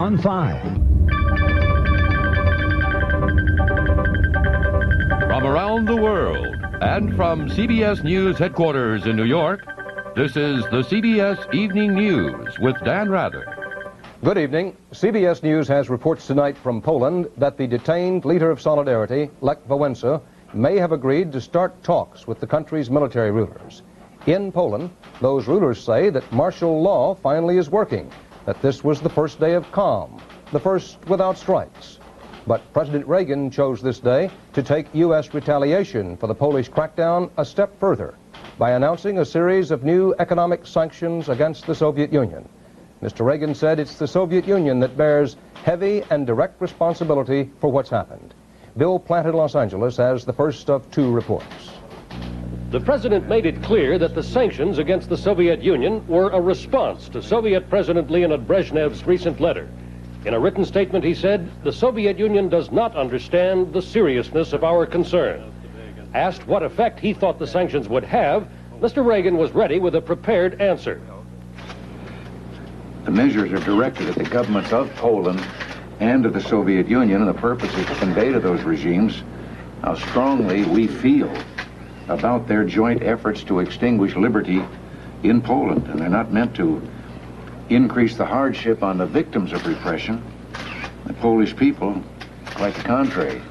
On 5. From around the world and from CBS News headquarters in New York, this is the CBS Evening News with Dan Rather. Good evening. CBS News has reports tonight from Poland that the detained leader of Solidarity, Lech Wałęsa, may have agreed to start talks with the country's military rulers. In Poland, those rulers say that martial law finally is working, that this was the first day of calm, the first without strikes. But President Reagan chose this day to take U.S. retaliation for the Polish crackdown a step further by announcing a series of new economic sanctions against the Soviet Union. Mr. Reagan said it's the Soviet Union that bears heavy and direct responsibility for what's happened. Bill Plant in Los Angeles has the first of two reports. The president made it clear that the sanctions against the Soviet Union were a response to Soviet President Leonid Brezhnev's recent letter. In a written statement, he said, "The Soviet Union does not understand the seriousness of our concern." Asked what effect he thought the sanctions would have, Mr. Reagan was ready with a prepared answer. The measures are directed at the governments of Poland and of the Soviet Union, and the purpose is to convey to those regimes how strongly we feel about their joint efforts to extinguish liberty in Poland. And they're not meant to increase the hardship on the victims of repression, the Polish people. Quite the contrary.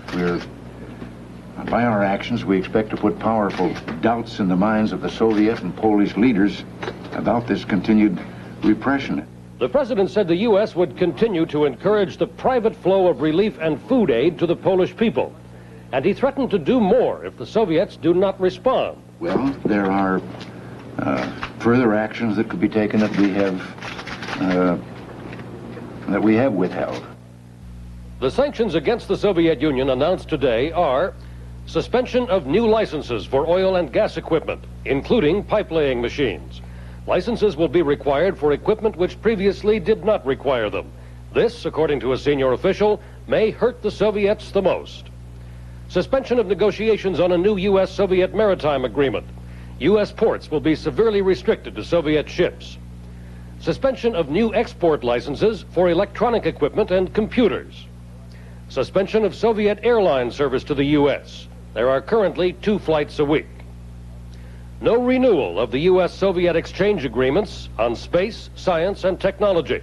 By our actions, we expect to put powerful doubts in the minds of the Soviet and Polish leaders about this continued repression. The president said the U.S. would continue to encourage the private flow of relief and food aid to the Polish people. And he threatened to do more if the Soviets do not respond. Well, there are further actions that could be taken that we have withheld. The sanctions against the Soviet Union announced today are suspension of new licenses for oil and gas equipment, including pipe-laying machines. Licenses will be required for equipment which previously did not require them. This, according to a senior official, may hurt the Soviets the most. Suspension of negotiations on a new U.S.-Soviet maritime agreement. U.S. ports will be severely restricted to Soviet ships. Suspension of new export licenses for electronic equipment and computers. Suspension of Soviet airline service to the U.S. There are currently 2 flights a week. No renewal of the U.S.-Soviet exchange agreements on space, science, and technology.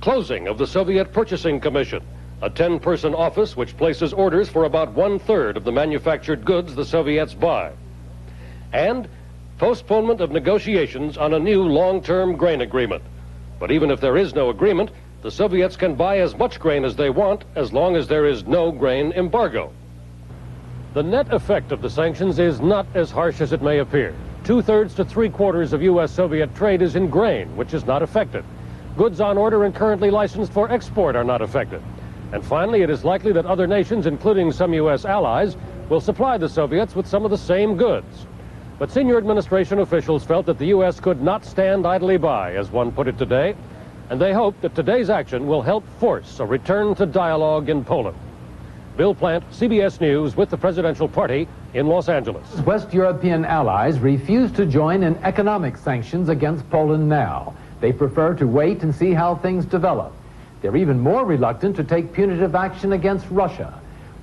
Closing of the Soviet Purchasing Commission, a 10-person office which places orders for about 1/3 of the manufactured goods the Soviets buy. And postponement of negotiations on a new long-term grain agreement. But even if there is no agreement, the Soviets can buy as much grain as they want as long as there is no grain embargo. The net effect of the sanctions is not as harsh as it may appear. 2/3 to 3/4 of U.S.-Soviet trade is in grain, which is not affected. Goods on order and currently licensed for export are not affected. And finally, it is likely that other nations, including some U.S. allies, will supply the Soviets with some of the same goods. But senior administration officials felt that the U.S. could not stand idly by, as one put it today, and they hope that today's action will help force a return to dialogue in Poland. Bill Plant, CBS News, with the presidential party in Los Angeles. West European allies refuse to join in economic sanctions against Poland now. They prefer to wait and see how things develop. They're even more reluctant to take punitive action against Russia.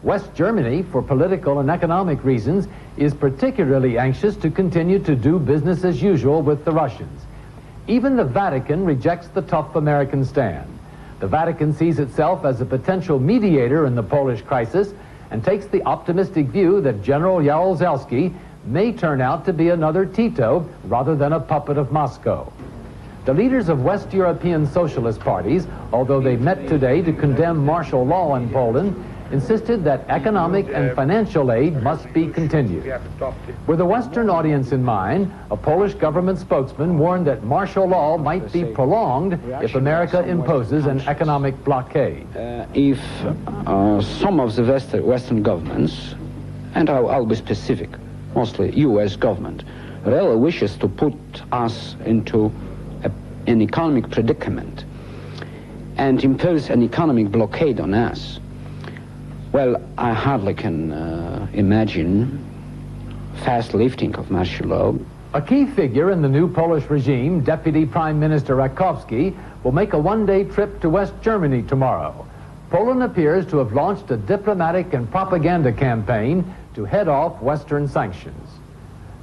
West Germany, for political and economic reasons, is particularly anxious to continue to do business as usual with the Russians. Even the Vatican rejects the tough American stand. The Vatican sees itself as a potential mediator in the Polish crisis and takes the optimistic view that General Jaruzelski may turn out to be another Tito rather than a puppet of Moscow. The leaders of West European socialist parties, although they met today to condemn martial law in Poland, insisted that economic and financial aid must be continued. With a Western audience in mind, a Polish government spokesman warned that martial law might be prolonged if America imposes an economic blockade. If some of the Western governments, and I'll be specific, mostly U.S. government, really wishes to put us into an economic predicament and impose an economic blockade on us, well, I hardly can imagine fast lifting of martial law. A key figure in the new Polish regime, Deputy Prime Minister Rakowski, will make a one-day trip to West Germany tomorrow. Poland appears to have launched a diplomatic and propaganda campaign to head off Western sanctions.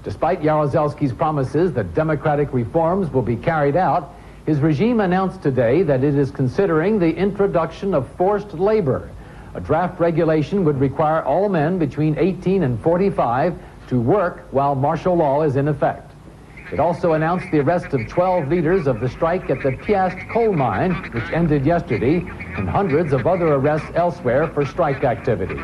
Despite Jaruzelski's promises that democratic reforms will be carried out, his regime announced today that it is considering the introduction of forced labor. A draft regulation would require all men between 18 and 45 to work while martial law is in effect. It also announced the arrest of 12 leaders of the strike at the Piast coal mine, which ended yesterday, and hundreds of other arrests elsewhere for strike activity.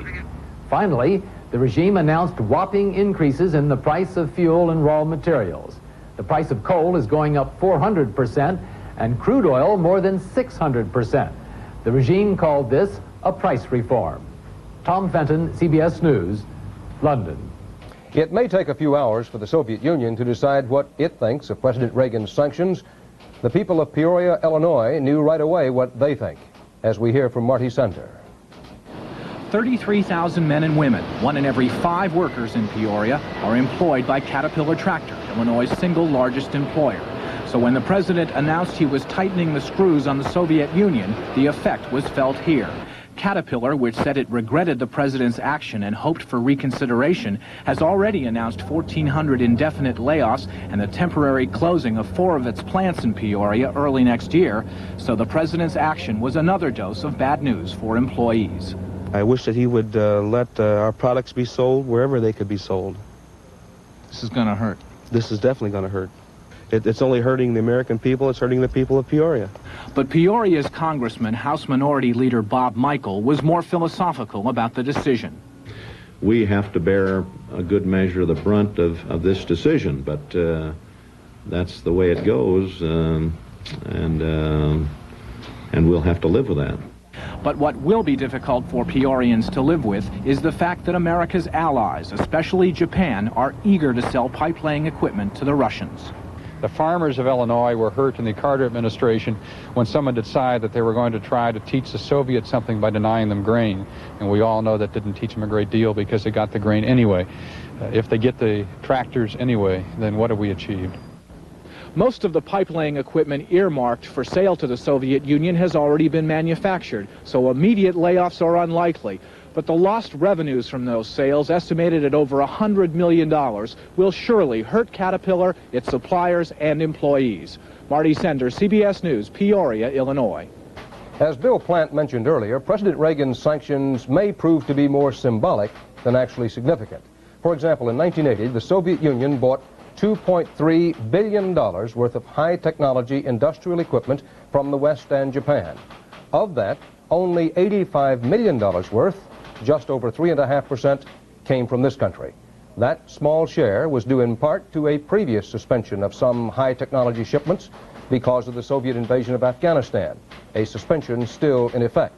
Finally, the regime announced whopping increases in the price of fuel and raw materials. The price of coal is going up 400% and crude oil more than 600%. The regime called this a price reform. Tom Fenton, CBS News, London. It may take a few hours for the Soviet Union to decide what it thinks of President Reagan's sanctions. The people of Peoria, Illinois, knew right away what they think, as we hear from Marty Sender. 33,000 men and women, 1 in every 5 workers in Peoria, are employed by Caterpillar Tractor, Illinois' single largest employer. So when the president announced he was tightening the screws on the Soviet Union, the effect was felt here. Caterpillar, which said it regretted the president's action and hoped for reconsideration, has already announced 1,400 indefinite layoffs and the temporary closing of 4 of its plants in Peoria early next year. So the president's action was another dose of bad news for employees. I wish that he would let our products be sold wherever they could be sold. This is going to hurt. This is definitely going to hurt. It's only hurting the American people. It's hurting the people of Peoria. But Peoria's Congressman, House Minority Leader Bob Michael, was more philosophical about the decision. We have to bear a good measure of the brunt of this decision, but that's the way it goes, and we'll have to live with that. But what will be difficult for Peorians to live with is the fact that America's allies, especially Japan, are eager to sell pipe-laying equipment to the Russians. The farmers of Illinois were hurt in the Carter administration when someone decided that they were going to try to teach the Soviets something by denying them grain. And we all know that didn't teach them a great deal because they got the grain anyway. If they get the tractors anyway, then what have we achieved? Most of the pipe-laying equipment earmarked for sale to the Soviet Union has already been manufactured, so immediate layoffs are unlikely. But the lost revenues from those sales, estimated at over $100 million, will surely hurt Caterpillar, its suppliers, and employees. Marty Sender, CBS News, Peoria, Illinois. As Bill Plant mentioned earlier, President Reagan's sanctions may prove to be more symbolic than actually significant. For example, in 1980, the Soviet Union bought $2.3 billion worth of high-technology industrial equipment from the West and Japan. Of that, only $85 million worth, just over 3.5%, came from this country. That small share was due in part to a previous suspension of some high-technology shipments because of the Soviet invasion of Afghanistan, a suspension still in effect.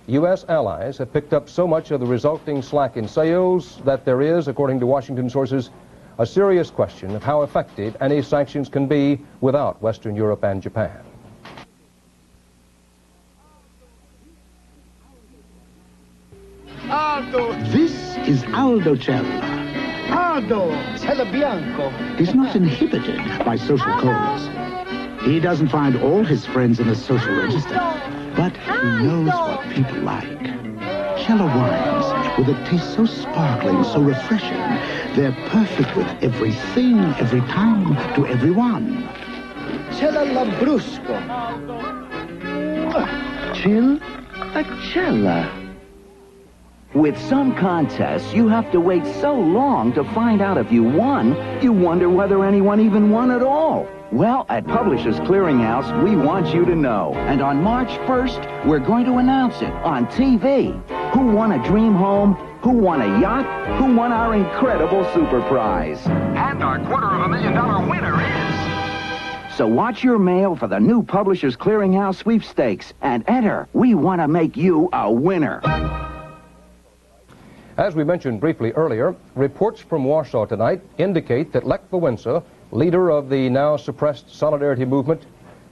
U.S. allies have picked up so much of the resulting slack in sales that there is, according to Washington sources, a serious question of how effective any sanctions can be without Western Europe and Japan. This is Aldo Cella. Aldo Cella Bianco. He's not inhibited by social codes. He doesn't find all his friends in the social register, but he knows what people like. Cella wines, with a taste so sparkling, so refreshing, they're perfect with everything, every time, to everyone. Cella Lambrusco. Chill a Cella. With some contests, you have to wait so long to find out if you won, you wonder whether anyone even won at all. Well, at Publishers Clearinghouse, we want you to know. And on March 1st, we're going to announce it on TV. Who won a dream home? Who won a yacht? Who won our incredible super prize? And our $250,000 winner is... So watch your mail for the new Publishers Clearinghouse sweepstakes and enter. We want to make you a winner. As we mentioned briefly earlier, reports from Warsaw tonight indicate that Lech Wałęsa, leader of the now suppressed Solidarity movement,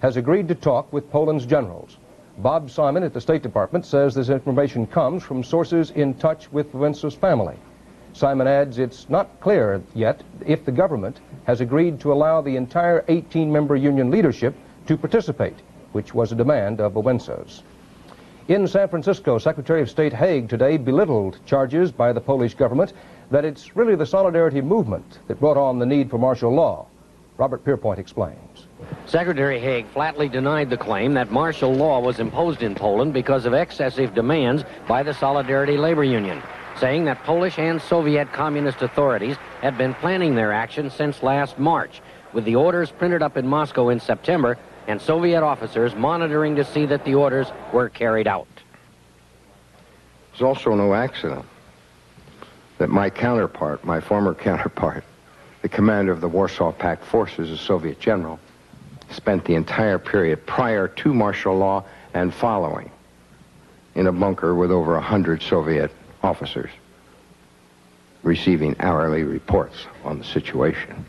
has agreed to talk with Poland's generals. Bob Simon at the State Department says this information comes from sources in touch with Wałęsa's family. Simon adds it's not clear yet if the government has agreed to allow the entire 18-member union leadership to participate, which was a demand of Wałęsa's. In San Francisco, Secretary of State Haig today belittled charges by the Polish government that it's really the Solidarity movement that brought on the need for martial law. Robert Pierpoint explains. Secretary Haig flatly denied the claim that martial law was imposed in Poland because of excessive demands by the Solidarity labor union, saying that Polish and Soviet communist authorities had been planning their action since last March, with the orders printed up in Moscow in September and Soviet officers monitoring to see that the orders were carried out. It's also no accident that my counterpart, my former counterpart, the commander of the Warsaw Pact forces, a Soviet general, spent the entire period prior to martial law and following in a bunker with over 100 Soviet officers, receiving hourly reports on the situation.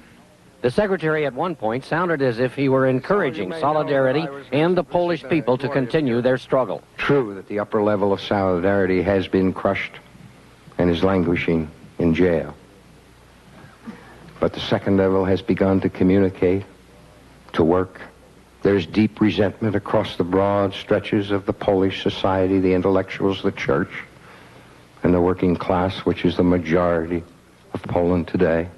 The secretary at one point sounded as if he were encouraging Solidarity and the Polish people to continue their struggle. True that the upper level of Solidarity has been crushed and is languishing in jail. But the second level has begun to communicate, to work. There's deep resentment across the broad stretches of the Polish society, the intellectuals, the church, and the working class, which is the majority of Poland today.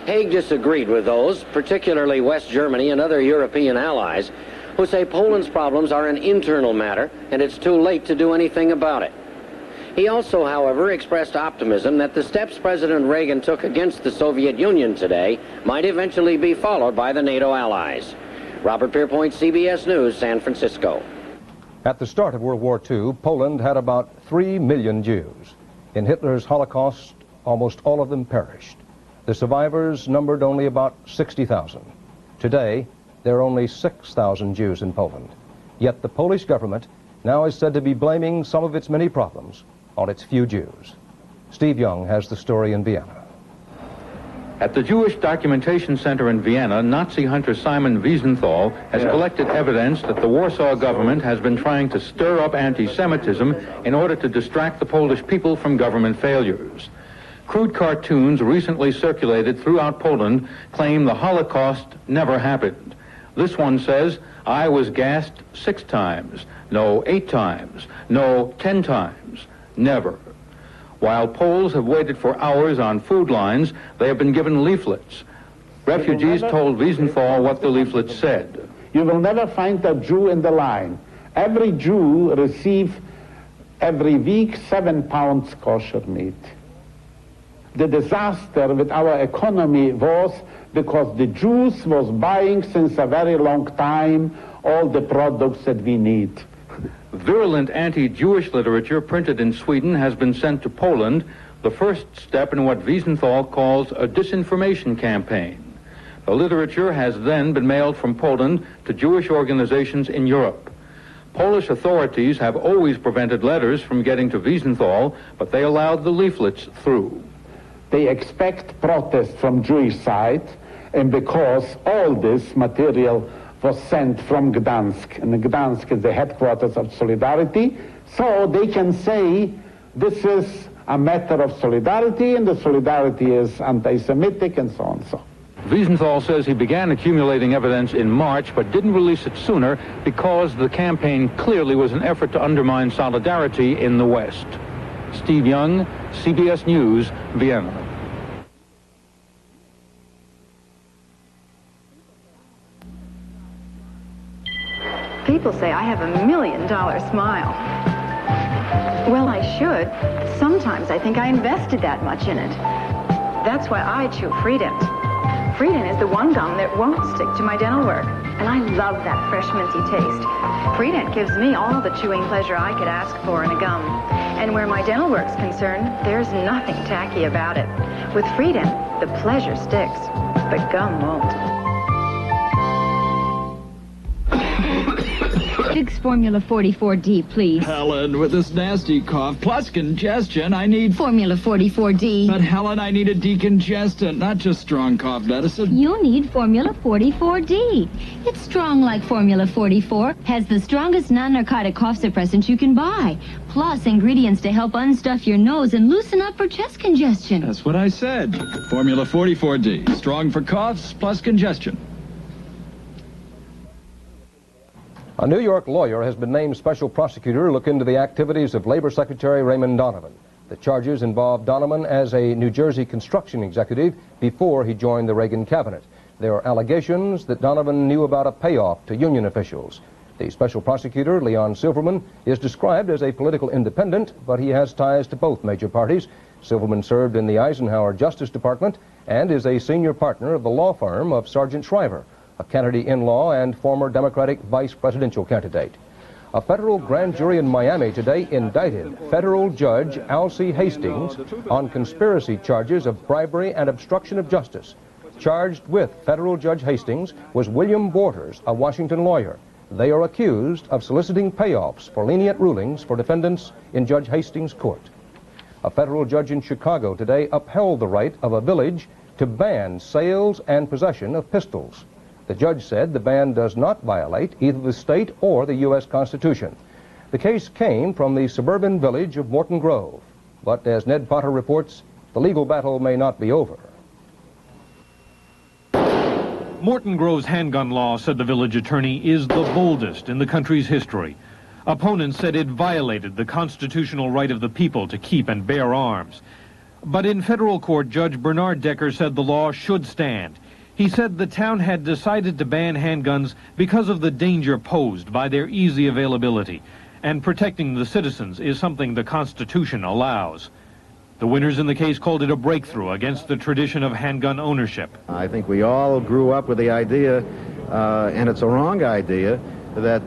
Haig disagreed with those, particularly West Germany and other European allies, who say Poland's problems are an internal matter and it's too late to do anything about it. He also, however, expressed optimism that the steps President Reagan took against the Soviet Union today might eventually be followed by the NATO allies. Robert Pierpoint, CBS News, San Francisco. At the start of World War II, Poland had about 3 million Jews. In Hitler's Holocaust, almost all of them perished. The survivors numbered only about 60,000. Today, there are only 6,000 Jews in Poland. Yet the Polish government now is said to be blaming some of its many problems on its few Jews. Steve Young has the story in Vienna. At the Jewish Documentation Center in Vienna, Nazi hunter Simon Wiesenthal has collected evidence that the Warsaw government has been trying to stir up anti-Semitism in order to distract the Polish people from government failures. Crude cartoons recently circulated throughout Poland claim the Holocaust never happened. This one says, "I was gassed 6 times, no 8 times, no 10 times, never." While Poles have waited for hours on food lines, they have been given leaflets. Refugees told Wiesenthal what the leaflets said. You will never find a Jew in the line. Every Jew receives every week 7 pounds kosher meat. The disaster with our economy was because the Jews was buying since a very long time all the products that we need. Virulent anti-Jewish literature printed in Sweden has been sent to Poland, the first step in what Wiesenthal calls a disinformation campaign. The literature has then been mailed from Poland to Jewish organizations in Europe. Polish authorities have always prevented letters from getting to Wiesenthal, but they allowed the leaflets through. They expect protest from Jewish side, and because all this material was sent from Gdansk, and Gdansk is the headquarters of Solidarity, so they can say this is a matter of solidarity, and the solidarity is anti-Semitic, and so on. So Wiesenthal says he began accumulating evidence in March, but didn't release it sooner because the campaign clearly was an effort to undermine solidarity in the West. Steve Young, CBS News, Vienna. People say I have $1 million smile. Well, I should. Sometimes I think I invested that much in it. That's why I chew Freedent. Freedent is the one gum that won't stick to my dental work. And I love that fresh minty taste. Freedent gives me all the chewing pleasure I could ask for in a gum. And where my dental work's concerned, there's nothing tacky about it. With Freedent, the pleasure sticks, but gum won't. Vicks Formula 44D, please. Helen, with this nasty cough plus congestion, I need... Formula 44D. But Helen, I need a decongestant, not just strong cough medicine. You need Formula 44D. It's strong like Formula 44, has the strongest non-narcotic cough suppressant you can buy, plus ingredients to help unstuff your nose and loosen up for chest congestion. That's what I said. Formula 44D, strong for coughs plus congestion. A New York lawyer has been named special prosecutor to look into the activities of Labor Secretary Raymond Donovan. The charges involve Donovan as a New Jersey construction executive before he joined the Reagan cabinet. There are allegations that Donovan knew about a payoff to union officials. The special prosecutor, Leon Silverman, is described as a political independent, but he has ties to both major parties. Silverman served in the Eisenhower Justice Department and is a senior partner of the law firm of Sergeant Shriver, a Kennedy-in-law and former Democratic vice presidential candidate. A federal grand jury in Miami today indicted federal judge Alcee Hastings on conspiracy charges of bribery and obstruction of justice. Charged with federal Judge Hastings was William Borders, a Washington lawyer. They are accused of soliciting payoffs for lenient rulings for defendants in Judge Hastings' court. A federal judge in Chicago today upheld the right of a village to ban sales and possession of pistols. The judge said the ban does not violate either the state or the U.S. Constitution. The case came from the suburban village of Morton Grove. But as Ned Potter reports, the legal battle may not be over. Morton Grove's handgun law, said the village attorney, is the boldest in the country's history. Opponents said it violated the constitutional right of the people to keep and bear arms. But in federal court, Judge Bernard Decker said the law should stand. He said the town had decided to ban handguns because of the danger posed by their easy availability, and protecting the citizens is something the Constitution allows. The winners in the case called it a breakthrough against the tradition of handgun ownership. I think we all grew up with the idea, and it's a wrong idea, that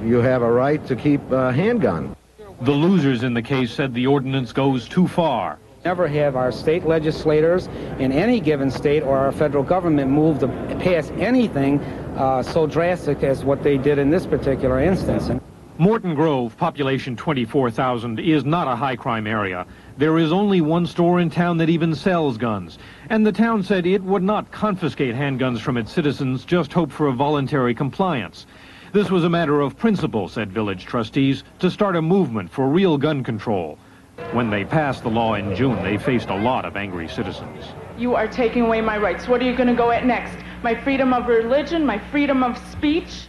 you have a right to keep a handgun. The losers in the case said the ordinance goes too far. Never have our state legislators in any given state or our federal government move to pass anything so drastic as what they did in this particular instance. Morton Grove, population 24,000, is not a high-crime area. There is only one store in town that even sells guns, and the town said it would not confiscate handguns from its citizens, just hope for a voluntary compliance. This was a matter of principle, said village trustees, to start a movement for real gun control. When they passed the law in June, they faced a lot of angry citizens. You are taking away my rights. What are you going to go at next? My freedom of religion, my freedom of speech?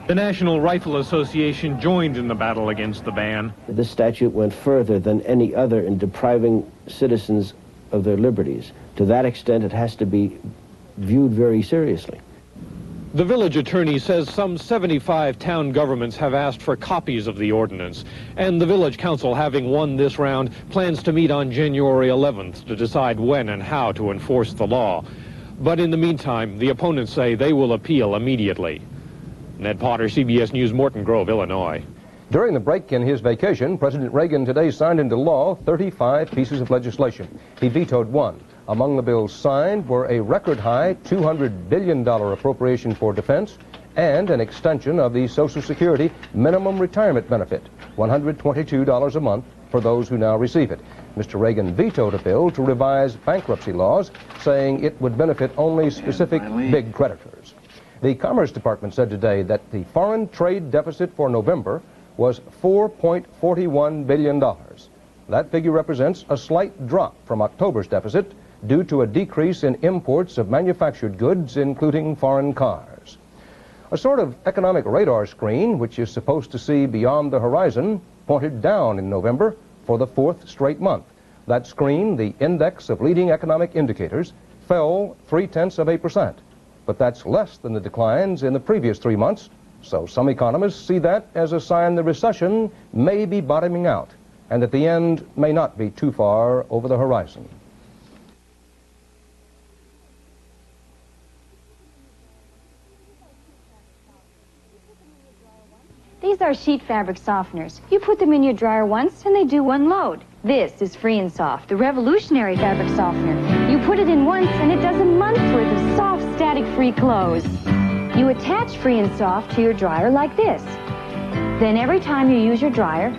The National Rifle Association joined in the battle against the ban. This statute went further than any other in depriving citizens of their liberties. To that extent, it has to be viewed very seriously. The village attorney says some 75 town governments have asked for copies of the ordinance, and the village council, having won this round, plans to meet on January 11th to decide when and how to enforce the law. But in the meantime, the opponents say they will appeal immediately. Ned Potter, CBS News, Morton Grove, Illinois. During the break in his vacation, President Reagan today signed into law 35 pieces of legislation. He vetoed one. Among the bills signed were a record-high $200 billion appropriation for defense and an extension of the Social Security minimum retirement benefit, $122 a month for those who now receive it. Mr. Reagan vetoed a bill to revise bankruptcy laws, saying it would benefit only specific big creditors. The Commerce Department said today that the foreign trade deficit for November was $4.41 billion. That figure represents a slight drop from October's deficit due to a decrease in imports of manufactured goods, including foreign cars. A sort of economic radar screen, which is supposed to see beyond the horizon, pointed down in November for the fourth straight month. That screen, the index of leading economic indicators, fell 0.3%. But that's less than the declines in the previous 3 months, so some economists see that as a sign the recession may be bottoming out and that the end may not be too far over the horizon. These are sheet fabric softeners. You put them in your dryer once and they do one load. This is Free and Soft, the revolutionary fabric softener. You put it in once and it does a month's worth of soft, static-free clothes. You attach Free and Soft to your dryer like this. Then every time you use your dryer,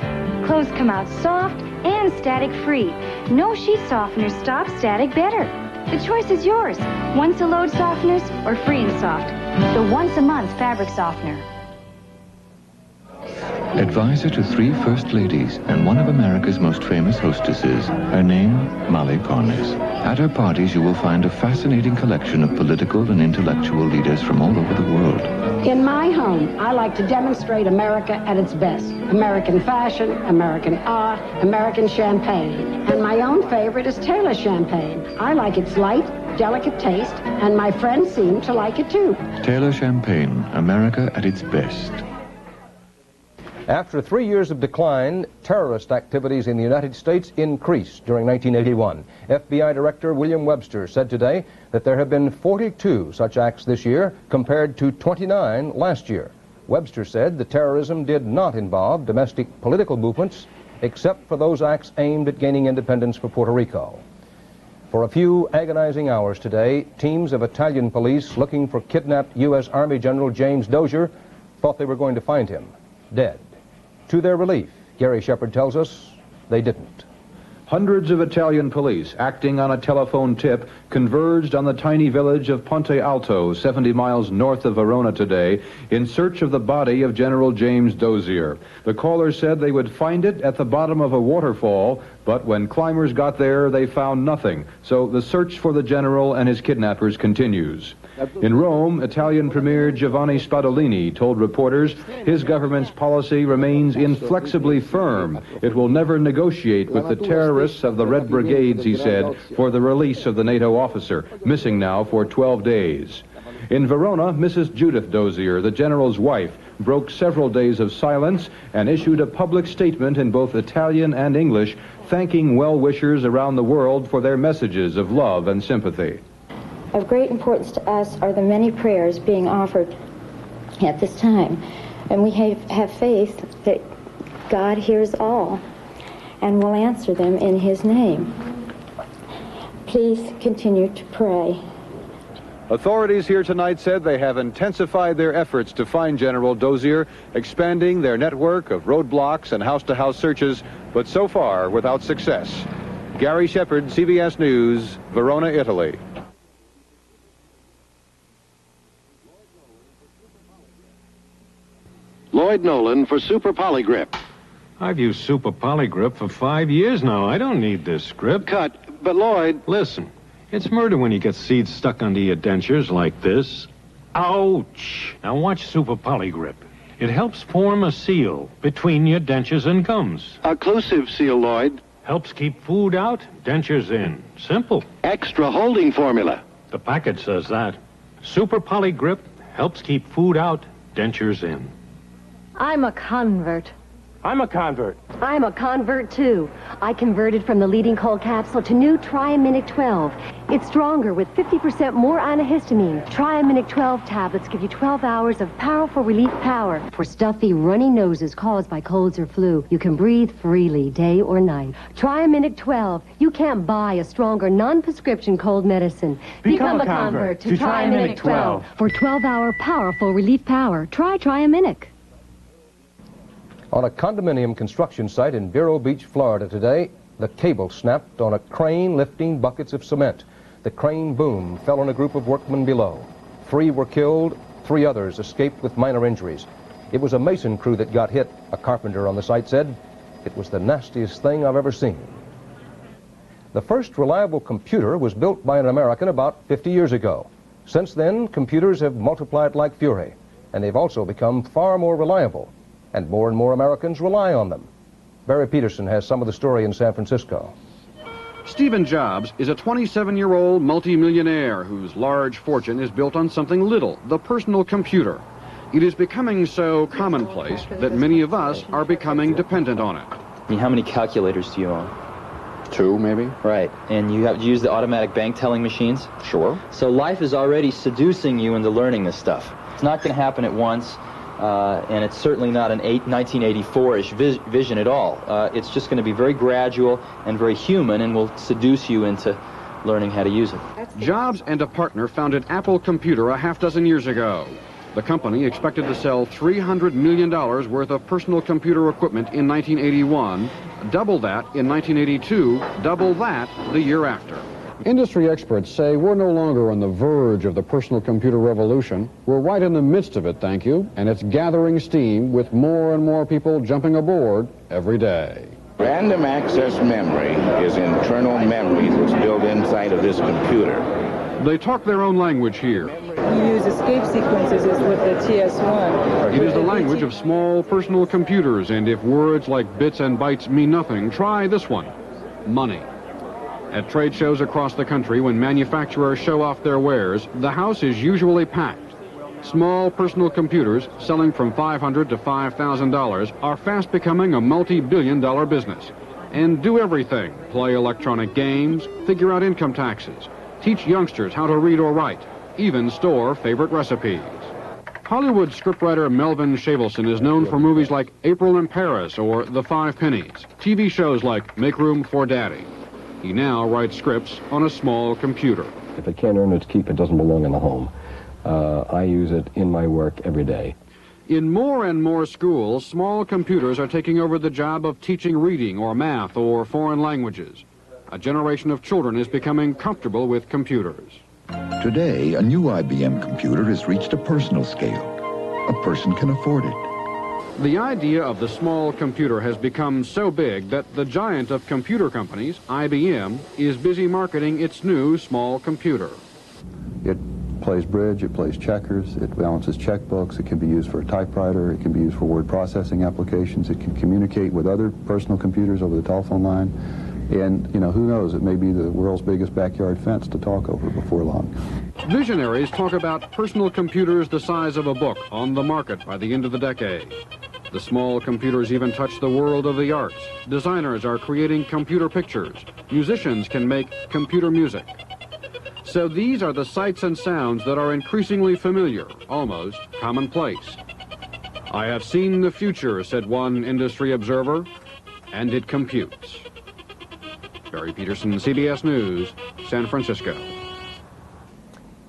clothes come out soft and static-free. No sheet softeners stop static better. The choice is yours. Once a load softeners or free and soft. The once a month fabric softener. Advisor to 3 first ladies and one of America's most famous hostesses. Her name, Molly Parnis. At her parties, you will find a fascinating collection of political and intellectual leaders from all over the world. In my home, I like to demonstrate America at its best. American fashion, American art, American champagne. And my own favorite is Taylor champagne. I like its light, delicate taste, and my friends seem to like it too. Taylor Champagne, America at its best. After 3 years of decline, terrorist activities in the United States increased during 1981. FBI Director William Webster said today that there have been 42 such acts this year compared to 29 last year. Webster said the terrorism did not involve domestic political movements except for those acts aimed at gaining independence for Puerto Rico. For a few agonizing hours today, teams of Italian police looking for kidnapped U.S. Army General James Dozier thought they were going to find him dead. To their relief, Gary Shepard tells us they didn't. Hundreds of Italian police, acting on a telephone tip, converged on the tiny village of Ponte Alto, 70 miles north of Verona today, in search of the body of General James Dozier. The callers said they would find it at the bottom of a waterfall, but when climbers got there, they found nothing. So the search for the general and his kidnappers continues. In Rome, Italian Premier Giovanni Spadolini told reporters his government's policy remains inflexibly firm. It will never negotiate with the terrorists of the Red Brigades, he said, for the release of the NATO officer, missing now for 12 days. In Verona, Mrs. Judith Dozier, the general's wife, broke several days of silence and issued a public statement in both Italian and English, thanking well-wishers around the world for their messages of love and sympathy. Of great importance to us are the many prayers being offered at this time. And we have faith that God hears all and will answer them in His name. Please continue to pray. Authorities here tonight said they have intensified their efforts to find General Dozier, expanding their network of roadblocks and house-to-house searches, but so far without success. Gary Shepard, CBS News, Verona, Italy. Lloyd Nolan for Super Polygrip. I've used Super Polygrip for 5 years now. I don't need this script. Cut. But Lloyd... Listen, it's murder when you get seeds stuck under your dentures like this. Ouch! Now watch Super Polygrip. It helps form a seal between your dentures and gums. Occlusive seal, Lloyd. Helps keep food out, dentures in. Simple. Extra holding formula. The package says that. Super Polygrip helps keep food out, dentures in. I'm a convert. I'm a convert. I'm a convert, too. I converted from the leading cold capsule to new Triaminic 12. It's stronger with 50% more antihistamine. Triaminic 12 tablets give you 12 hours of powerful relief power for stuffy, runny noses caused by colds or flu. You can breathe freely, day or night. Triaminic 12. You can't buy a stronger, non-prescription cold medicine. Become a convert to Triaminic 12. For 12-hour powerful relief power, try Triaminic. On a condominium construction site in Vero Beach, Florida today, the cable snapped on a crane lifting buckets of cement. The crane boomed, fell on a group of workmen below. 3 were killed, 3 others escaped with minor injuries. It was a mason crew that got hit, a carpenter on the site said. It was the nastiest thing I've ever seen. The first reliable computer was built by an American about 50 years ago. Since then, computers have multiplied like fury, and they've also become far more reliable. And more Americans rely on them. Barry Peterson has some of the story in San Francisco. Stephen Jobs is a 27-year-old multimillionaire whose large fortune is built on something little, the personal computer. It is becoming so commonplace that many of us are becoming dependent on it. I mean, how many calculators do you own? 2, maybe. Right. And you use the automatic bank telling machines? Sure. So life is already seducing you into learning this stuff. It's not going to happen at once. And it's certainly not an 1984-ish vision at all. It's just going to be very gradual and very human and will seduce you into learning how to use it. Jobs and a partner founded Apple Computer a half-dozen years ago. The company expected to sell $300 million worth of personal computer equipment in 1981, double that in 1982, double that the year after. Industry experts say we're no longer on the verge of the personal computer revolution. We're right in the midst of it, thank you, and it's gathering steam with more and more people jumping aboard every day. Random access memory is internal memory that's built inside of this computer. They talk their own language here. You use escape sequences as with the TS1. It is the language of small personal computers, and if words like bits and bytes mean nothing, try this one: money. At trade shows across the country, when manufacturers show off their wares, the house is usually packed. Small personal computers, selling from $500 to $5,000, are fast becoming a multi-billion-dollar business. And do everything: play electronic games, figure out income taxes, teach youngsters how to read or write, even store favorite recipes. Hollywood scriptwriter Melvin Shavelson is known for movies like April in Paris or The Five Pennies, TV shows like Make Room for Daddy. He now writes scripts on a small computer. If it can't earn its keep, it doesn't belong in the home. I use it in my work every day. In more and more schools, small computers are taking over the job of teaching reading or math or foreign languages. A generation of children is becoming comfortable with computers. Today, a new IBM computer has reached a personal scale. A person can afford it. The idea of the small computer has become so big that the giant of computer companies, IBM, is busy marketing its new small computer. It plays bridge, it plays checkers, it balances checkbooks, it can be used for a typewriter, it can be used for word processing applications, it can communicate with other personal computers over the telephone line, and, you know, who knows, it may be the world's biggest backyard fence to talk over before long. Visionaries talk about personal computers the size of a book on the market by the end of the decade. The small computers even touch the world of the arts. Designers are creating computer pictures. Musicians can make computer music. So these are the sights and sounds that are increasingly familiar, almost commonplace. I have seen the future, said one industry observer, and it computes. Barry Peterson, CBS News, San Francisco.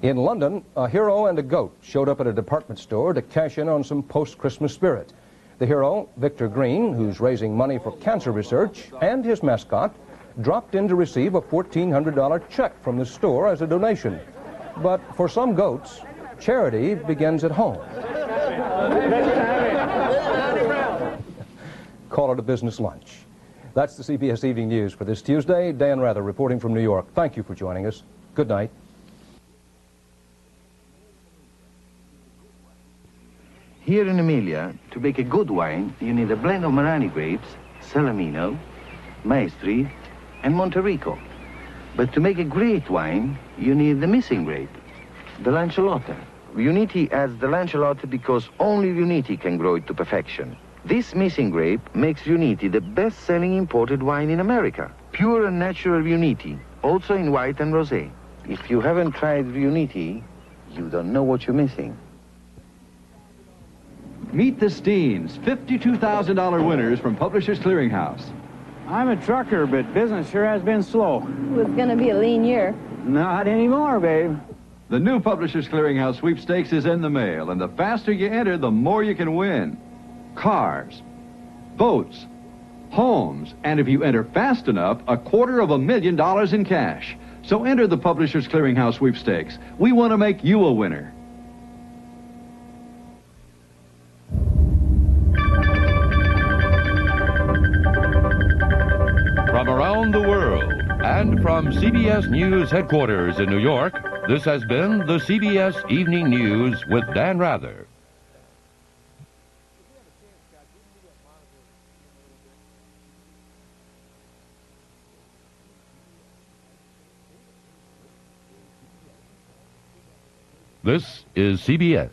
In London, a hero and a goat showed up at a department store to cash in on some post-Christmas spirit. The hero, Victor Green, who's raising money for cancer research, and his mascot, dropped in to receive a $1,400 check from the store as a donation. But for some goats, charity begins at home. Call it a business lunch. That's the CBS Evening News for this Tuesday. Dan Rather reporting from New York. Thank you for joining us. Good night. Here in Emilia, to make a good wine, you need a blend of Marani grapes, Salamino, Maestri, and Monterico. But to make a great wine, you need the missing grape, the Lanciolotta. Riuniti adds the Lanciolotta because only Riuniti can grow it to perfection. This missing grape makes Riuniti the best-selling imported wine in America. Pure and natural Riuniti, also in white and rosé. If you haven't tried Riuniti, you don't know what you're missing. Meet the Steens, $52,000 winners from Publishers Clearinghouse. I'm a trucker, but business sure has been slow. It was going to be a lean year. Not anymore, babe. The new Publishers Clearinghouse sweepstakes is in the mail, and the faster you enter, the more you can win. Cars, boats, homes, and if you enter fast enough, $250,000 in cash. So enter the Publishers Clearinghouse sweepstakes. We want to make you a winner. From around the world and from CBS News headquarters in New York, this has been the CBS Evening News with Dan Rather. This is CBS.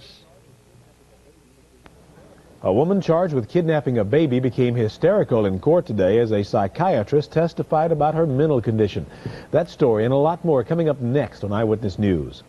A woman charged with kidnapping a baby became hysterical in court today as a psychiatrist testified about her mental condition. That story and a lot more coming up next on Eyewitness News.